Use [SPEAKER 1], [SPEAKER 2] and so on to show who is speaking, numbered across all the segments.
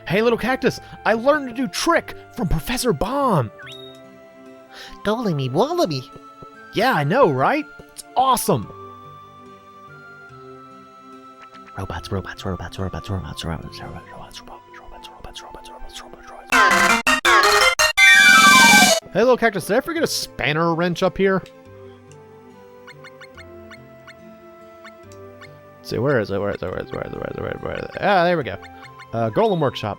[SPEAKER 1] Hey, little cactus, I learned a new trick from Professor Bomb.
[SPEAKER 2] Golemy Wallaby.
[SPEAKER 1] Yeah, I know, right? It's awesome.
[SPEAKER 2] Robots.
[SPEAKER 1] Hey, little cactus, did I forget a spanner wrench up here? Let's see, where is it? Ah, there we go. Golem Workshop.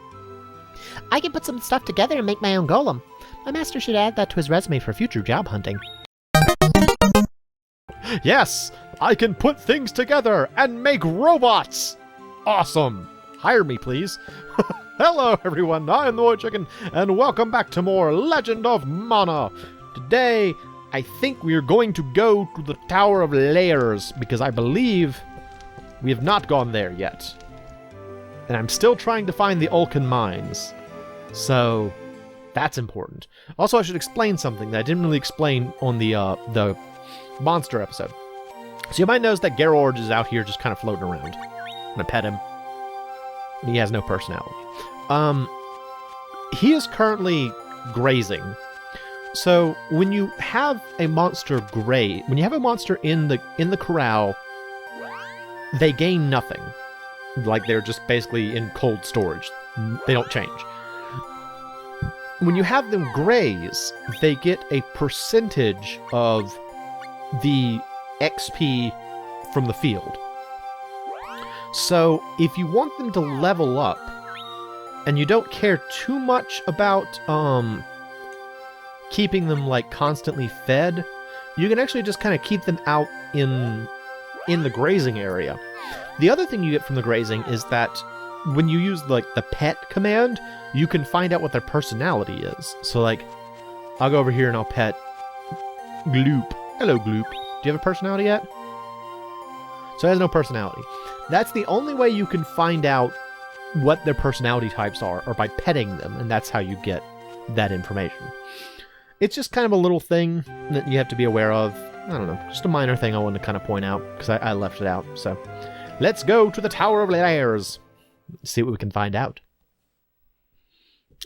[SPEAKER 2] I can put some stuff together and make my own golem. My master should add that to his resume for future job hunting.
[SPEAKER 1] Yes, I can put things together and make robots. Awesome. Hire me, please. Hello, everyone. I'm the MoeChicken, and welcome back to more Legend of Mana. Today, I think we are going to go to the Tower of Layers, because I believe we have not gone there yet. And I'm still trying to find the Ulcan mines. So, that's important. Also, I should explain something that I didn't really explain on the monster episode. So you might notice that Gerorge is out here just kind of floating around. I'm gonna pet him. He has no personality. He is currently grazing. So when you have a monster when you have a monster in the corral, they gain nothing. Like they're just basically in cold storage. They don't change. When you have them graze, they get a percentage of the XP from the field. So if you want them to level up, and you don't care too much about keeping them like constantly fed, you can actually just kind of keep them out in the grazing area. The other thing you get from the grazing is that when you use like the pet command, you can find out what their personality is. So like, I'll go over here and I'll pet Gloop. Hello, Gloop. Do you have a personality yet? So it has no personality. That's the only way you can find out what their personality types are, or by petting them, and that's how you get that information. It's just kind of a little thing that you have to be aware of. I don't know, just a minor thing I wanted to kind of point out, because I left it out. So, let's go to the Tower of Layers. See what we can find out.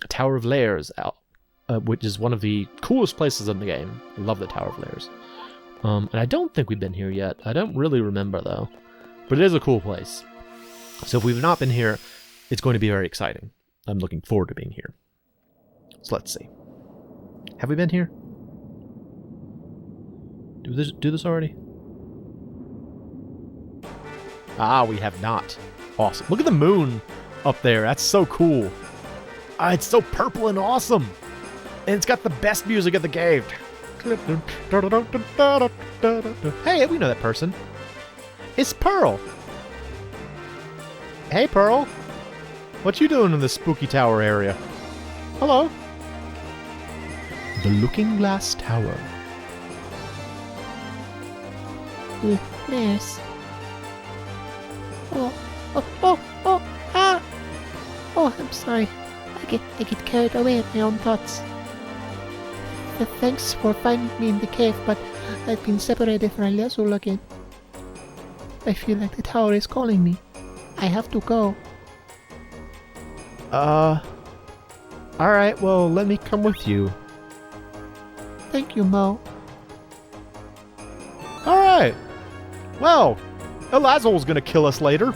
[SPEAKER 1] Tower of Layers, which is one of the coolest places in the game. I love the Tower of Layers. And I don't think we've been here yet. I don't really remember, though. But it is a cool place. So if we've not been here, it's going to be very exciting. I'm looking forward to being here. So let's see. Have we been here? Do this already? Ah, we have not. Awesome. Look at the moon up there. That's so cool. It's so purple and awesome. And it's got the best music of the game. Hey, we know that person. It's Pearl. Hey, Pearl. What you doing in the spooky tower area? Hello. The Looking Glass Tower.
[SPEAKER 2] Yes. Oh, I'm sorry. I get carried away in my own thoughts. Thanks for finding me in the cave, but I've been separated from Lesul again. I feel like the tower is calling me. I have to go.
[SPEAKER 1] Alright, well, let me come with you.
[SPEAKER 2] Thank you, Mo.
[SPEAKER 1] Alright. Well, Elazul's gonna kill us later.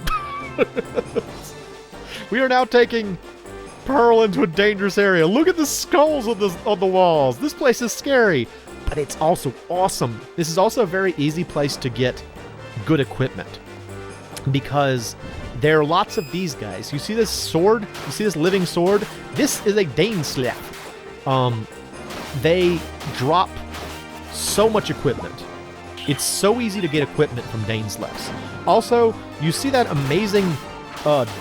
[SPEAKER 1] We are now taking Pearl into a dangerous area. Look at the skulls on the walls. This place is scary, but it's also awesome. This is also a very easy place to get good equipment, because there are lots of these guys. You see this sword? You see this living sword? This is a Daneslef. They drop so much equipment. It's so easy to get equipment from Daneslefs. Also, you see that amazing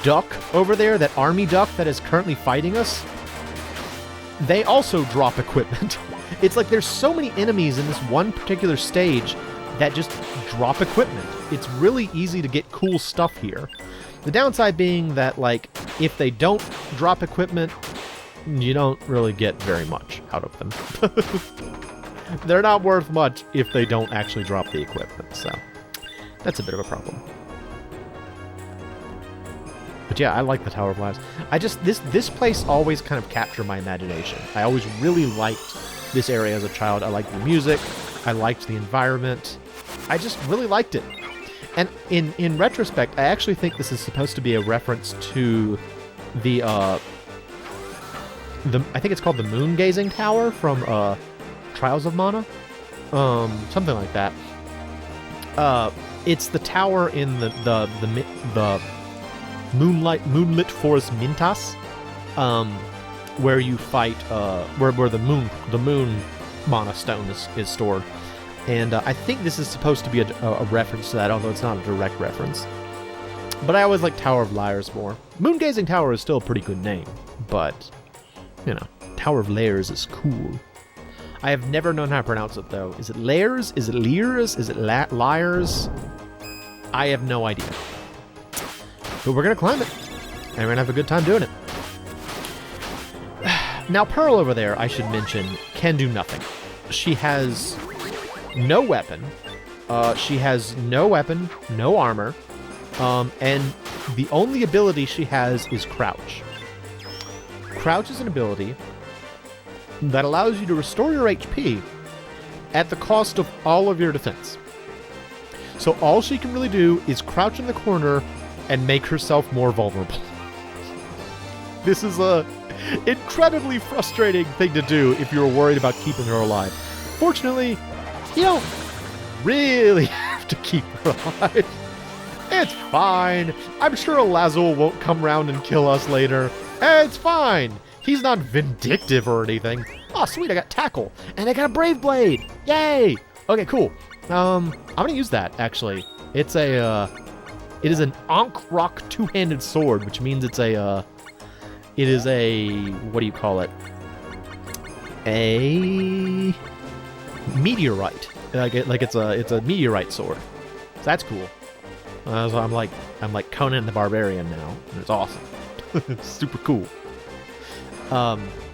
[SPEAKER 1] duck over there, that army duck that is currently fighting us? They also drop equipment. It's like there's so many enemies in this one particular stage that just drop equipment. It's really easy to get cool stuff here. The downside being that, like, if they don't drop equipment, you don't really get very much out of them. They're not worth much if they don't actually drop the equipment, so that's a bit of a problem. But yeah, I like the Tower of Lies. This place always kind of captured my imagination. I always really liked this area as a child. I liked the music. I liked the environment. I just really liked it. And in retrospect, I actually think this is supposed to be a reference to the I think it's called the Moon Gazing Tower from Trials of Mana. Something like that. It's the tower in the Moonlit Forest Mintas, where you fight, where the moon mana stone is stored. And I think this is supposed to be a reference to that, although it's not a direct reference. But I always like Tower of Liars more. Moon Gazing Tower is still a pretty good name, but, you know, Tower of Lairs is cool. I have never known how to pronounce it, though. Is it Lairs? Is it Lears? Is it Liars? I have no idea. But we're going to climb it, and we're going to have a good time doing it. Now, Pearl over there, I should mention, can do nothing. She has no weapon. No armor. And the only ability she has is Crouch. Crouch is an ability that allows you to restore your HP at the cost of all of your defense. So all she can really do is crouch in the corner and make herself more vulnerable. This is a incredibly frustrating thing to do if you're worried about keeping her alive. Fortunately, you don't really have to keep her alive. It's fine. I'm sure Lazul won't come around and kill us later. It's fine. He's not vindictive or anything. Oh, sweet, I got Tackle. And I got a Brave Blade. Yay! Okay, cool. I'm gonna use that, actually. It is an Ankh Rock two-handed sword, which means it is a, what do you call it? A meteorite. Like it's a meteorite sword. So that's cool. So I'm like Conan the Barbarian now, and it's awesome. It's super cool.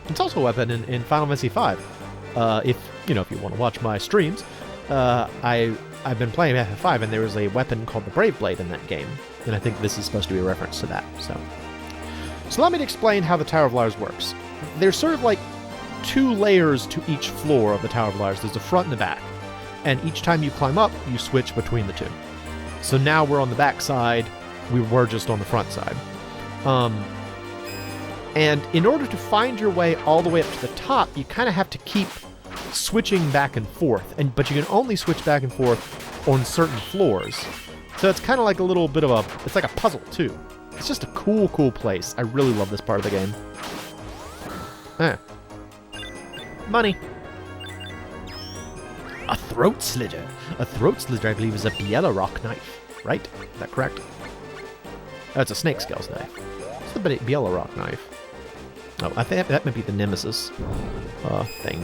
[SPEAKER 1] It's also a weapon in Final Fantasy V. If you want to watch my streams, I've been playing FF5, and there was a weapon called the Brave Blade in that game, and I think this is supposed to be a reference to that. So let me explain how the Tower of Liars works. There's sort of like 2 layers to each floor of the Tower of Liars. There's the front and the back, and each time you climb up, you switch between the 2. So now we're on the back side. We were just on the front side. And in order to find your way all the way up to the top, you kind of have to keep switching back and forth. But you can only switch back and forth on certain floors. So it's kind of like a little bit of it's like a puzzle too. It's just a cool place. I really love this part of the game. Money. A throat slitter. A throat slitter, I believe, is a Bieloruss knife. Right? Is that correct? Oh, it's a snake scales knife. It's the Bieloruss knife. Oh, I think that might be the Nemesis thing.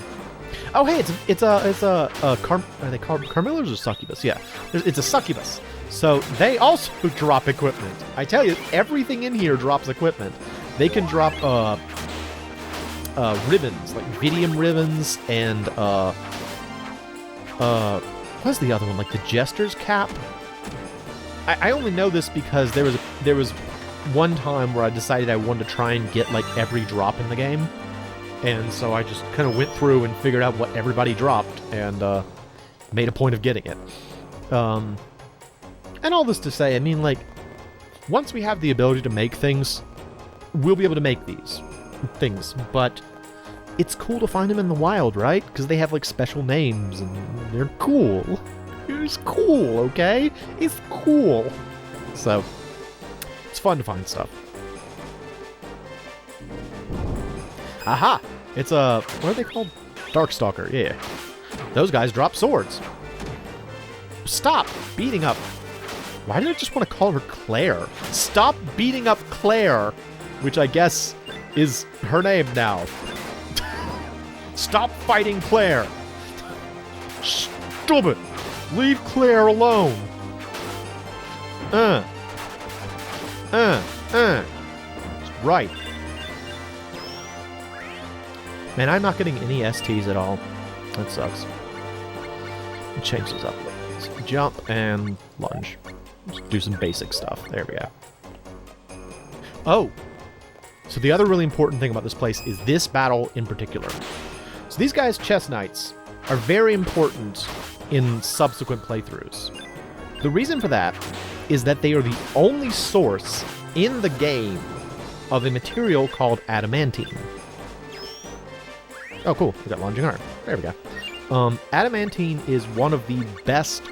[SPEAKER 1] Oh, hey, it's a are they called Carmillers or Succubus? Yeah, it's a Succubus. So they also drop equipment. I tell you, everything in here drops equipment. They can drop ribbons, like Vidium ribbons, and what's the other one? Like the Jester's cap. I only know this because there was one time where I decided I wanted to try and get like every drop in the game, and so I just kind of went through and figured out what everybody dropped and made a point of getting it. And all this to say, I mean, like, once we have the ability to make things, we'll be able to make these things, but it's cool to find them in the wild, right? Because they have like special names and they're cool. It's cool, okay? It's cool. So it's fun to find stuff. Aha! It's what are they called? Darkstalker, yeah. Those guys drop swords. Stop beating up. Why did I just want to call her Claire? Stop beating up Claire, which I guess is her name now. Stop fighting Claire. Stop it. Leave Claire alone. That's right. Man, I'm not getting any STs at all. That sucks. Change those up. Let's jump and lunge. Just do some basic stuff. There we go. Oh, so the other really important thing about this place is this battle in particular. So these guys, Chess Knights, are very important in subsequent playthroughs. The reason for that is that they are the only source in the game of a material called adamantine. Oh, cool. We got lunging arm. There we go. Adamantine is one of the best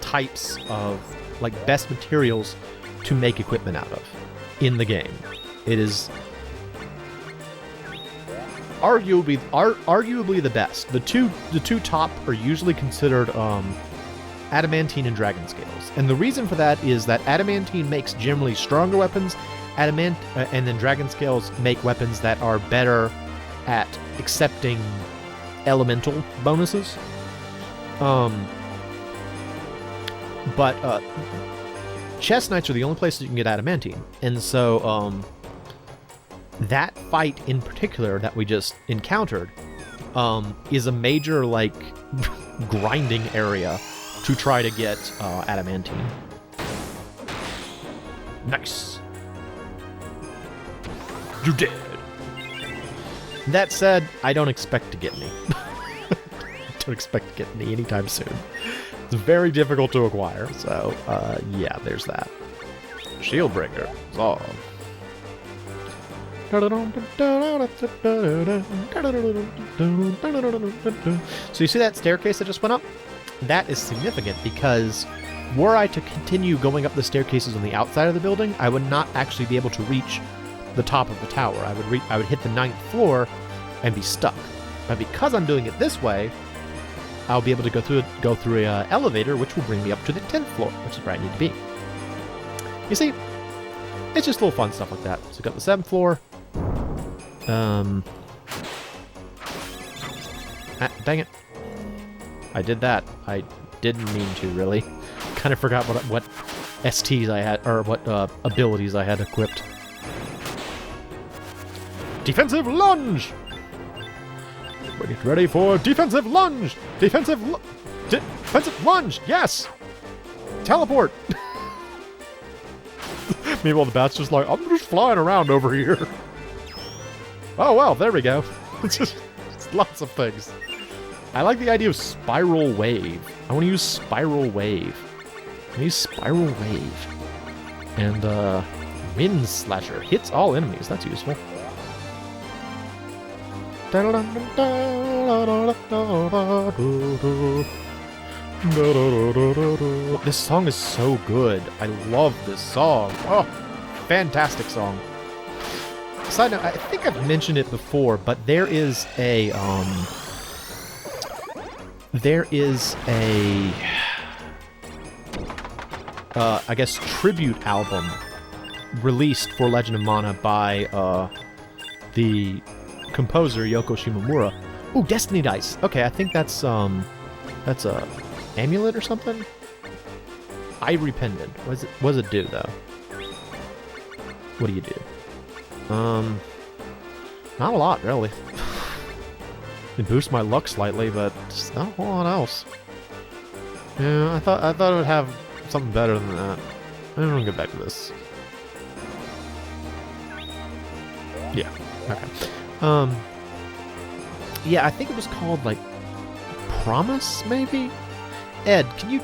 [SPEAKER 1] types of, like, best materials to make equipment out of in the game. It is arguably the best. The two top are usually considered adamantine and dragon scales, and the reason for that is that adamantine makes generally stronger weapons, and then dragon scales make weapons that are better at accepting elemental bonuses. But Chess Knights are the only place that you can get adamantine, and so that fight in particular that we just encountered is a major, like, grinding area to try to get adamantine. Nice. You did. That said, I don't expect to get any. Don't expect to get any anytime soon. It's very difficult to acquire, so yeah, there's that. Shieldbreaker. Oh. So you see that staircase that just went up? That is significant because were I to continue going up the staircases on the outside of the building, I would not actually be able to reach the top of the tower. I would hit the 9th floor and be stuck. But because I'm doing it this way, I'll be able to go through an elevator, which will bring me up to the 10th floor, which is where I need to be. You see, it's just little fun stuff like that. So got the 7th floor. Dang it. I did that. I didn't mean to, really. Kind of forgot what STs I had, or what abilities I had equipped. Defensive lunge! Get ready for defensive lunge! Defensive lunge! Yes! Teleport! Meanwhile, the bat's just like, I'm just flying around over here. Oh, well, there we go. It's just lots of things. I like the idea of Spiral Wave. I want to use Spiral Wave. I use Spiral Wave. And, Wind Slasher. Hits all enemies. That's useful. This song is so good. I love this song. Oh, fantastic song. Side note, I think I've mentioned it before, but there is a I guess tribute album released for Legend of Mana by the composer Yoko Shimomura. Ooh, Destiny Dice. Okay, I think that's a amulet or something. Ivory pendant. What does it do though? What do you do? Not a lot really. It boosts my luck slightly, but just not a whole lot else. Yeah, I thought it would have something better than that. I'm gonna get back to this. Yeah. Okay. Yeah, I think it was called, like, Promise, maybe? Ed, can you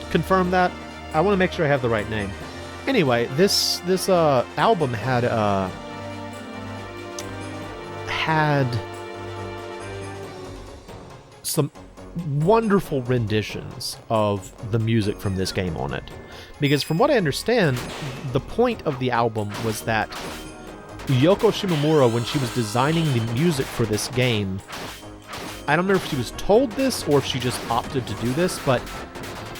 [SPEAKER 1] confirm that? I want to make sure I have the right name. Anyway, this album had some wonderful renditions of the music from this game on it. Because from what I understand, the point of the album was that Yoko Shimomura, when she was designing the music for this game, I don't know if she was told this or if she just opted to do this, but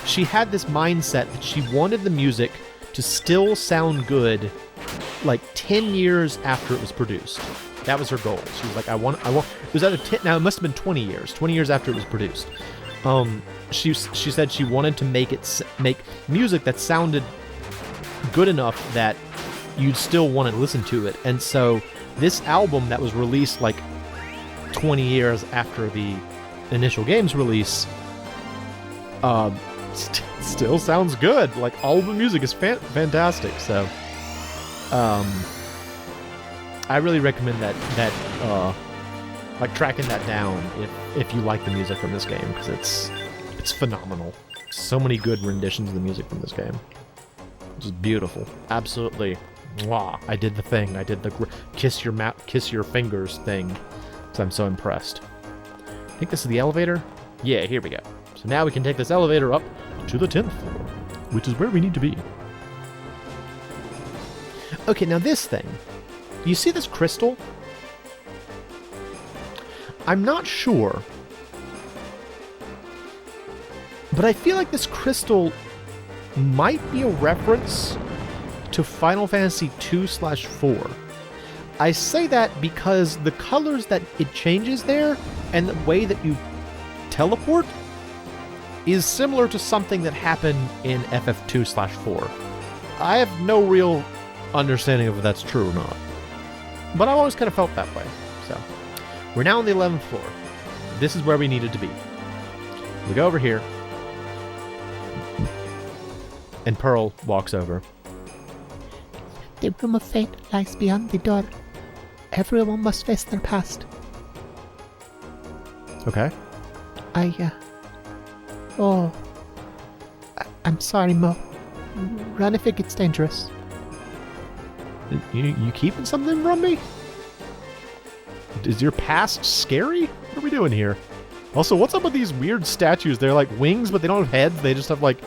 [SPEAKER 1] she had this mindset that she wanted the music to still sound good like 10 years after it was produced. That was her goal. She was like, I want, it was at a 10, now it must have been 20 years after it was produced. She said she wanted to make music that sounded good enough that you'd still want to listen to it. And so this album that was released like 20 years after the initial game's release still sounds good. Like, all the music is fantastic. So I really recommend that like tracking that down if you like the music from this game, because it's phenomenal. So many good renditions of the music from this game. It's just beautiful. Absolutely. Mwah. I did the thing. I did the kiss your fingers thing, because I'm so impressed. I think this is the elevator. Yeah, here we go. So now we can take this elevator up to the 10th floor, which is where we need to be. Okay, now this thing. You see this crystal? I'm not sure, but I feel like this crystal might be a reference to Final Fantasy 2/4. I say that because the colors that it changes there and the way that you teleport is similar to something that happened in FF2/4. I have no real understanding of if that's true or not, but I've always kind of felt that way. So we're now on the 11th floor. This is where we needed to be. We go over here, and Pearl walks over.
[SPEAKER 2] The room of fate lies beyond the door. Everyone must face their past.
[SPEAKER 1] Okay.
[SPEAKER 2] I'm sorry, Mo. Run if it gets dangerous.
[SPEAKER 1] You keeping something from me? Is your past scary? What are we doing here? Also, what's up with these weird statues? They're like wings, but they don't have heads. They just have like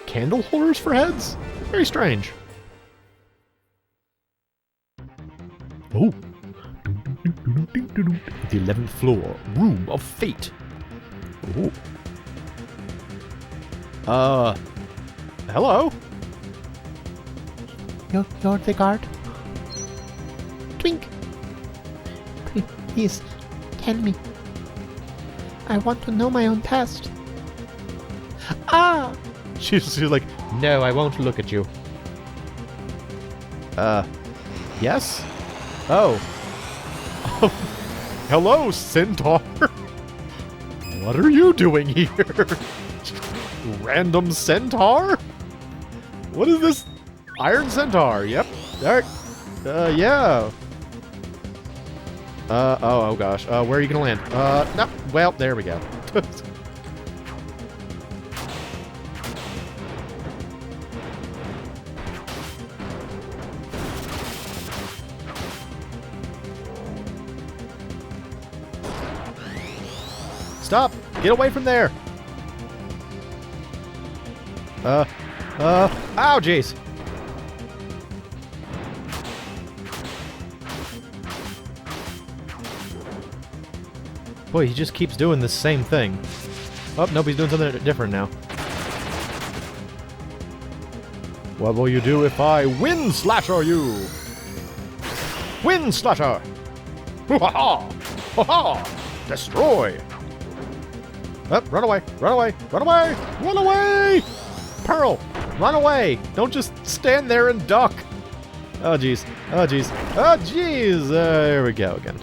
[SPEAKER 1] candle holders for heads. Very strange. Oh. The 11th floor. Room of Fate. Ooh. Hello?
[SPEAKER 2] You're the guard? Twink! Please, tell me. I want to know my own past. Ah!
[SPEAKER 1] She's like, no, I won't look at you. Yes? Oh. Hello, Centaur. What are you doing here? Random Centaur? What is this? Iron Centaur, yep. Alright. Yeah. Oh gosh. Where are you gonna land? No. Well, there we go. Stop! Get away from there! Ow, jeez! Boy, he just keeps doing the same thing. Oh, nope, he's doing something different now. What will you do if I wind slasher you? Wind slasher! Ha-ha! Ha-ha! Destroy! Oh, run away! Run away! Run away! Run away! Pearl! Run away! Don't just stand there and duck! Oh, jeez. Oh, jeez. Oh, jeez! There we go again.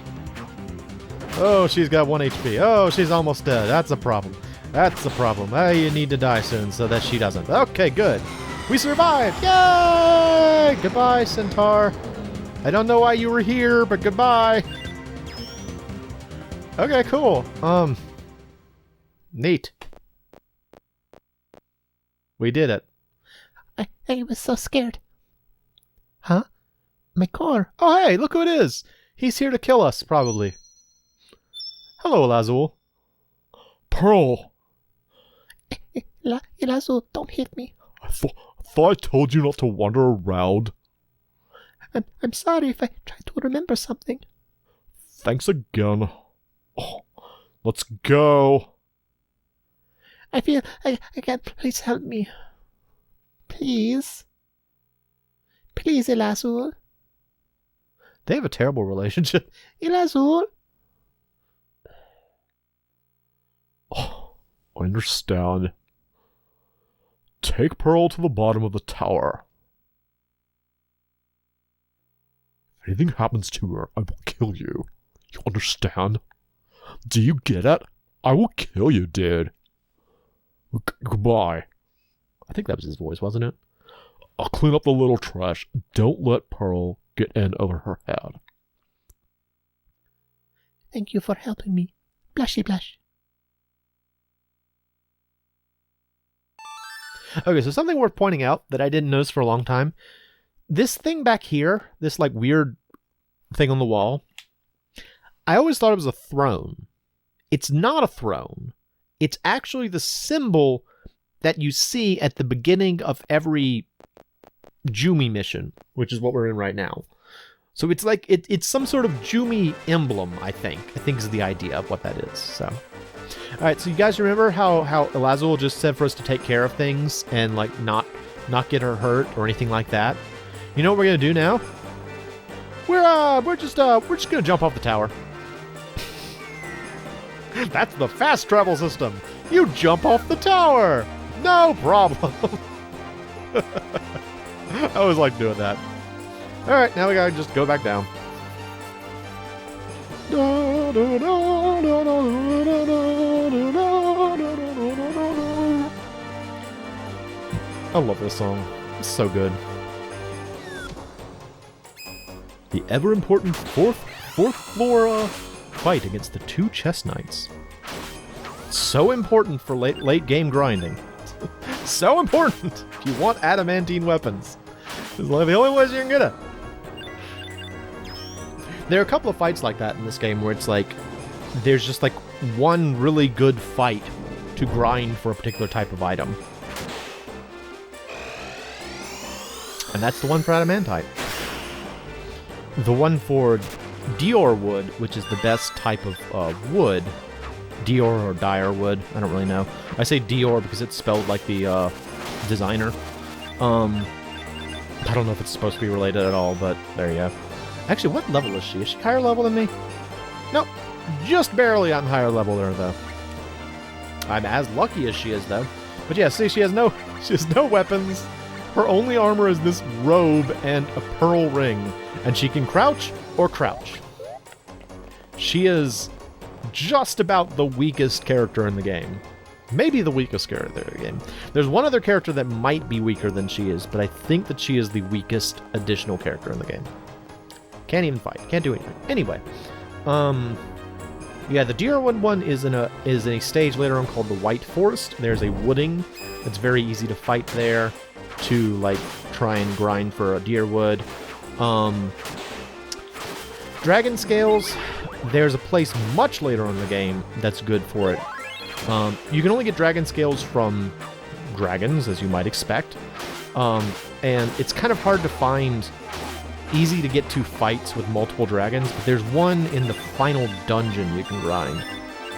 [SPEAKER 1] Oh, she's got 1 HP. Oh, she's almost dead. That's a problem. That's the problem. You need to die soon so that she doesn't. Okay, good. We survived! Yay! Goodbye, Centaur. I don't know why you were here, but goodbye. Okay, cool. Neat. We did it.
[SPEAKER 2] I was so scared. Huh? My car.
[SPEAKER 1] Oh, hey, look who it is. He's here to kill us, probably. Hello, Lazul. Pearl.
[SPEAKER 2] Ilazul, don't hit me.
[SPEAKER 1] I thought I told you not to wander around.
[SPEAKER 2] I'm sorry if I tried to remember something.
[SPEAKER 1] Thanks again. Oh, let's go.
[SPEAKER 2] I feel I can't. Please help me. Please. Please, Ilazul.
[SPEAKER 1] They have a terrible relationship.
[SPEAKER 2] Ilazul.
[SPEAKER 1] Oh, I understand. Take Pearl to the bottom of the tower. If anything happens to her, I will kill you. You understand? Do you get it? I will kill you, dude. Goodbye. I think that was his voice, wasn't it? I'll clean up the little trash. Don't let Pearl get in over her head.
[SPEAKER 2] Thank you for helping me. Blushy blush.
[SPEAKER 1] Okay, so something worth pointing out that I didn't notice for a long time. This thing back here, this like weird thing on the wall, I always thought it was a throne. It's not a throne. It's actually the symbol that you see at the beginning of every Jumi mission, which is what we're in right now. So it's like, it's some sort of Jumi emblem, I think is the idea of what that is, so. Alright, so you guys remember how Elazul just said for us to take care of things and like not get her hurt or anything like that? You know what we're gonna do now? We're just gonna jump off the tower. That's the fast travel system. You jump off the tower. No problem. I always like doing that. Alright, now we gotta just go back down. I love this song. It's so good. The ever-important fourth floor fight against the two chess knights. So important for late game grinding. So important if you want adamantine weapons. It's like the only ways you can get it. There are a couple of fights like that in this game where it's like there's just like one really good fight to grind for a particular type of item. And that's the one for adamantite. The one for Dior wood, which is the best type of wood. Dior or dire wood, I don't really know. I say Dior because it's spelled like the designer. I don't know if it's supposed to be related at all, but there you go. Actually, what level is she? Is she higher level than me? Nope. Just barely on higher level there, though. I'm as lucky as she is, though. But yeah, see, she has no weapons. Her only armor is this robe and a pearl ring. And she can crouch or crouch. She is just about the weakest character in the game. Maybe the weakest character in the game. There's one other character that might be weaker than she is, but I think that she is the weakest additional character in the game. Can't even fight. Can't do anything. Anyway, yeah, the Deerwood one is in a stage later on called the White Forest. There's a wooding that's very easy to fight there to like try and grind for a Deerwood. Dragon Scales, there's a place much later on in the game that's good for it. You can only get Dragon Scales from dragons, as you might expect. And it's kind of hard to find easy to get to fights with multiple dragons, but there's one in the final dungeon you can grind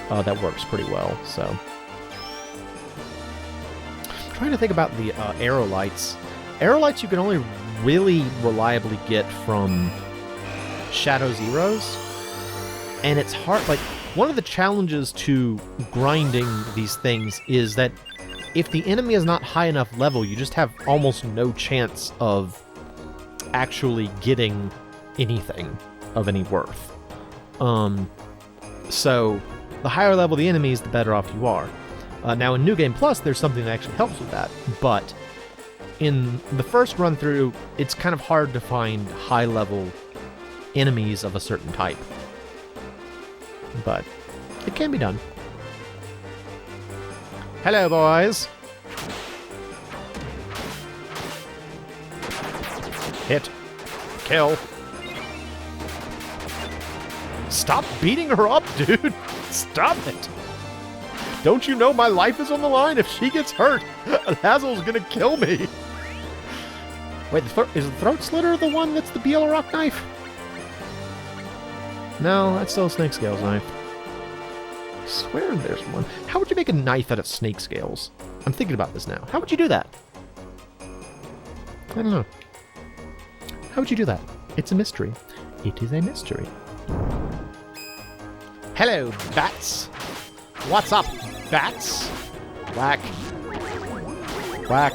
[SPEAKER 1] that works pretty well, so. I'm trying to think about the arrow lights. Arrow lights you can only really reliably get from Shadow Zeros, and it's hard, like, one of the challenges to grinding these things is that if the enemy is not high enough level, you just have almost no chance of actually getting anything of any worth. So the higher level the enemies, the better off you are. Now in New Game Plus, there's something that actually helps with that, but in the first run through, it's kind of hard to find high level enemies of a certain type. But it can be done. Hello, boys. Hit. Kill. Stop beating her up, dude. Stop it. Don't you know my life is on the line? If she gets hurt, Hazel's gonna kill me. Wait, is the throat slitter the one that's the Bielorok knife? No, that's still a snake scales knife. I swear there's one. How would you make a knife out of snake scales? I'm thinking about this now. How would you do that? I don't know. How would you do that? It's a mystery. It is a mystery. Hello, bats. What's up, bats? Whack. Whack.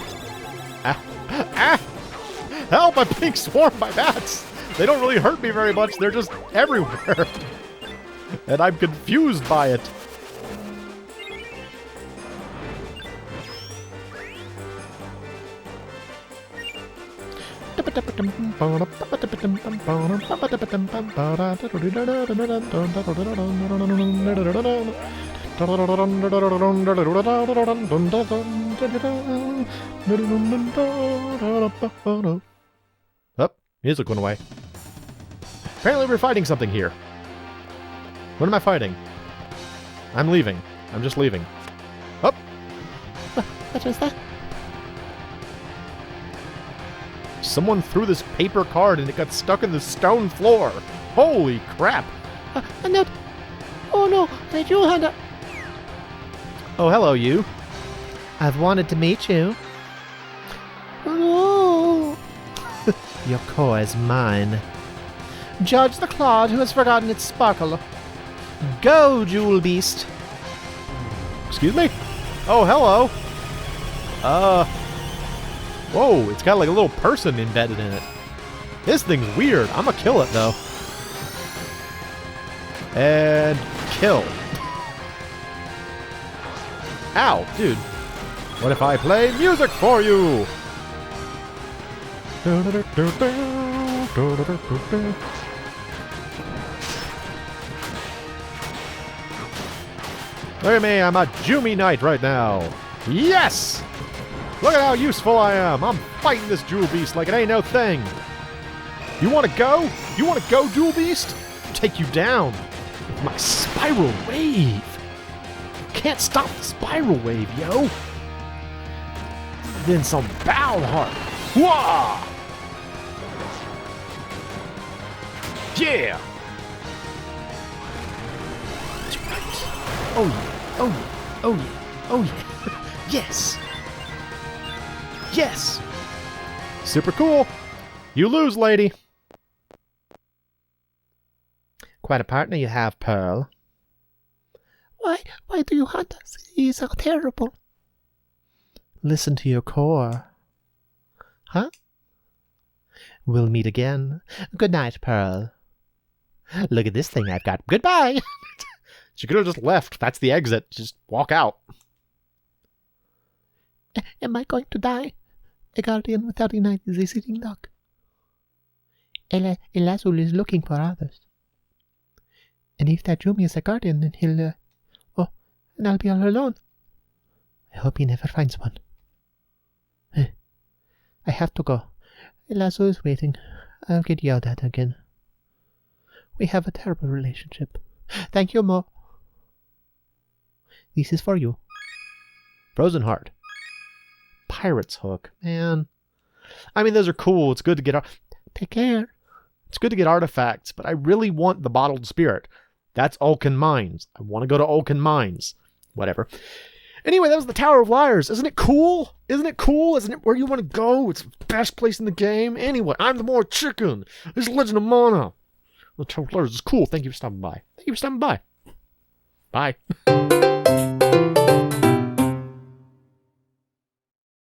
[SPEAKER 1] Ah. Ah! Help! I'm being swarmed by bats! They don't really hurt me very much, they're just everywhere. And I'm confused by it. Oh, music went away. Apparently we're fighting something here. What am I fighting? I'm leaving. I'm just leaving. Oh!
[SPEAKER 2] What was that?
[SPEAKER 1] Someone threw this paper card and it got stuck in the stone floor. Holy crap!
[SPEAKER 2] A note. Oh no, a jewel hunter.
[SPEAKER 1] Oh, hello, you.
[SPEAKER 2] I've wanted to meet you. Oh no. Your core is mine. Judge the clod who has forgotten its sparkle. Go, jewel beast.
[SPEAKER 1] Excuse me? Oh, hello. Whoa, it's got like a little person embedded in it. This thing's weird. I'm gonna kill it, though. And kill. Ow, dude. What if I play music for you? Look at me, I'm a Jumi Knight right now. Yes! Look at how useful I am. I'm fighting this Jewel Beast like it ain't no thing. You want to go? You want to go, Jewel Beast? I'll take you down with my spiral wave. Can't stop the spiral wave, yo. Then some bow heart. Wah! Yeah! That's right. Oh yeah, oh yeah, oh yeah, oh yeah. Yes! Yes! Super cool. You lose, lady. Quite a partner you have, Pearl.
[SPEAKER 2] Why do you hunt us? He's so terrible.
[SPEAKER 1] Listen to your core. Huh? We'll meet again. Good night, Pearl. Look at this thing I've got. Goodbye! She could have just left. That's the exit. Just walk out.
[SPEAKER 2] Am I going to die? A guardian without a knight is a sitting duck. El Azul is looking for others. And if that Jumi is a guardian, then he'll, and I'll be all alone. I hope he never finds one. I have to go. El Azul is waiting. I'll get yelled at again. We have a terrible relationship. Thank you, Mo. This is for you.
[SPEAKER 1] Frozen Heart. Pirate's Hook. Man. I mean, those are cool. It's good to get...
[SPEAKER 2] Take care.
[SPEAKER 1] It's good to get artifacts, but I really want the Bottled Spirit. That's Ulcan Mines. I want to go to Ulcan Mines. Whatever. Anyway, that was the Tower of Liars. Isn't it cool? Isn't it cool? Isn't it where you want to go? It's the best place in the game. Anyway, I'm the MoeChicken. This is Legend of Mana. The Tower of Liars is cool. Thank you for stopping by. Thank you for stopping by. Bye.